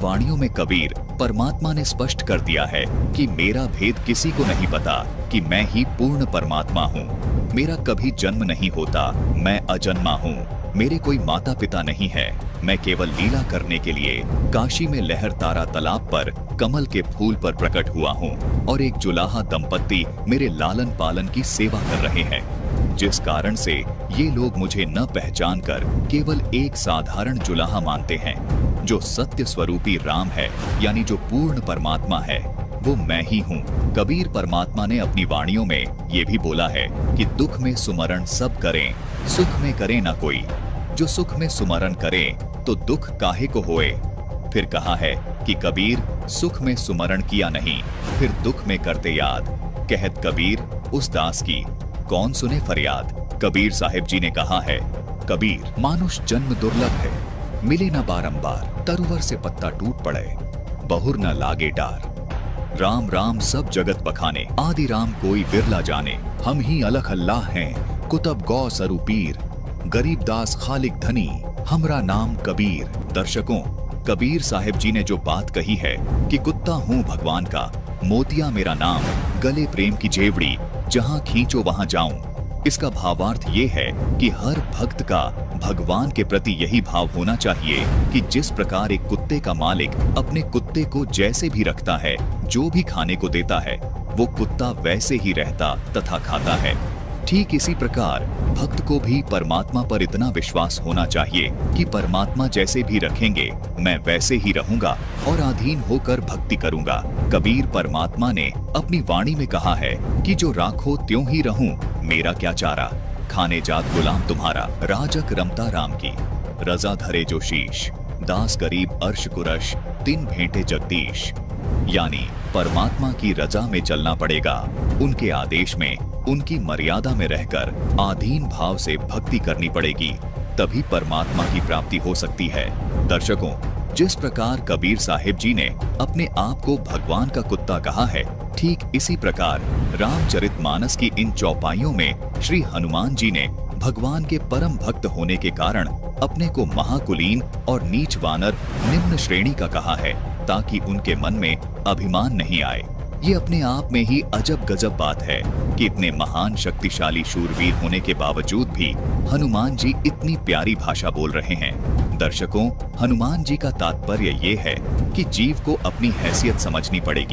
वाणियों में कबीर परमात्मा ने स्पष्ट कर दिया है कि मेरा भेद किसी को नहीं पता, कि मैं ही पूर्ण परमात्मा हूँ। मेरा कभी जन्म नहीं होता, मैं अजन्मा हूँ। मेरे कोई माता पिता नहीं है। मैं केवल लीला करने के लिए काशी में लहर तारा तालाब पर कमल के फूल पर प्रकट हुआ हूँ और एक जुलाहा दंपत्ति मेरे लालन पालन की सेवा कर रहे हैं, जिस कारण से ये लोग मुझे न पहचान कर केवल एक साधारण जुलाहा मानते हैं। जो सत्य स्वरूपी राम है, यानी जो पूर्ण परमात्मा है, वो मैं ही हूँ। कबीर परमात्मा ने अपनी वाणियों में ये भी बोला है कि दुख में सुमरण सब करें, सुख में करे न कोई। जो सुख में सुमरण करे तो दुख काहे को होए। फिर कहा है कि कबीर सुख में सुमरण किया नहीं, फिर दुख में करते याद। कहत कबीर उस दास की, कौन सुने फरियाद। कबीर साहिब जी ने कहा है, कबीर मानुष जन्म दुर्लभ है, मिले न बारंबार। तरुवर से पत्ता टूट पड़े, बहुर न लागे डार। राम राम सब जगत बखाने, आदि राम कोई बिरला जाने। हम ही अलख अल्लाह हैं, कुतब गौ सरु पीर। गरीब दास खालिक धनी, हमरा नाम कबीर। दर्शकों, कबीर साहिब जी ने जो बात कही है कि कुत्ता हूँ भगवान का, मोतिया मेरा नाम, गले प्रेम की जेवड़ी, जहां खींचो वहां जाऊं। इसका भावार्थ ये है कि हर भक्त का भगवान के प्रति यही भाव होना चाहिए कि जिस प्रकार एक कुत्ते का मालिक अपने कुत्ते को जैसे भी रखता है, जो भी खाने को देता है, वो कुत्ता वैसे ही रहता तथा खाता है। ठीक इसी प्रकार भक्त को भी परमात्मा पर इतना विश्वास होना चाहिए कि परमात्मा जैसे भी रखेंगे मैं वैसे ही रहूंगा और अधीन होकर भक्ति करूंगा। कबीर परमात्मा ने अपनी वाणी में कहा है कि जो राखो त्यों ही रहूं, मेरा क्या चारा। खाने जात गुलाम तुम्हारा, राजक रमता राम की। रजा धरे जो शीश, दास गरीब अर्श कुरश, तिन भेंटे जगदीश। यानी परमात्मा की रजा में चलना पड़ेगा, उनके आदेश में, उनकी मर्यादा में रहकर आधीन भाव से भक्ति करनी पड़ेगी, तभी परमात्मा की प्राप्ति हो सकती है। दर्शकों, जिस प्रकार कबीर साहिब जी ने अपने आप को भगवान का कुत्ता कहा है, ठीक इसी प्रकार रामचरितमानस की इन चौपाइयों में श्री हनुमान जी ने भगवान के परम भक्त होने के कारण अपने को महाकुलीन और नीच वानर निम्न श्रेणी का कहा है, ताकि उनके मन में अभिमान नहीं आए। ये अपने आप में ही अजब गजब बात है कि इतने महान शक्तिशाली शूरवीर होने के बावजूद भी हनुमान जी इतनी प्यारी भाषा बोल रहे हैं। दर्शकों, हनुमान जी का तात्पर्य ये है कि जीव को अपनी हैसियत समझनी पड़ेगी।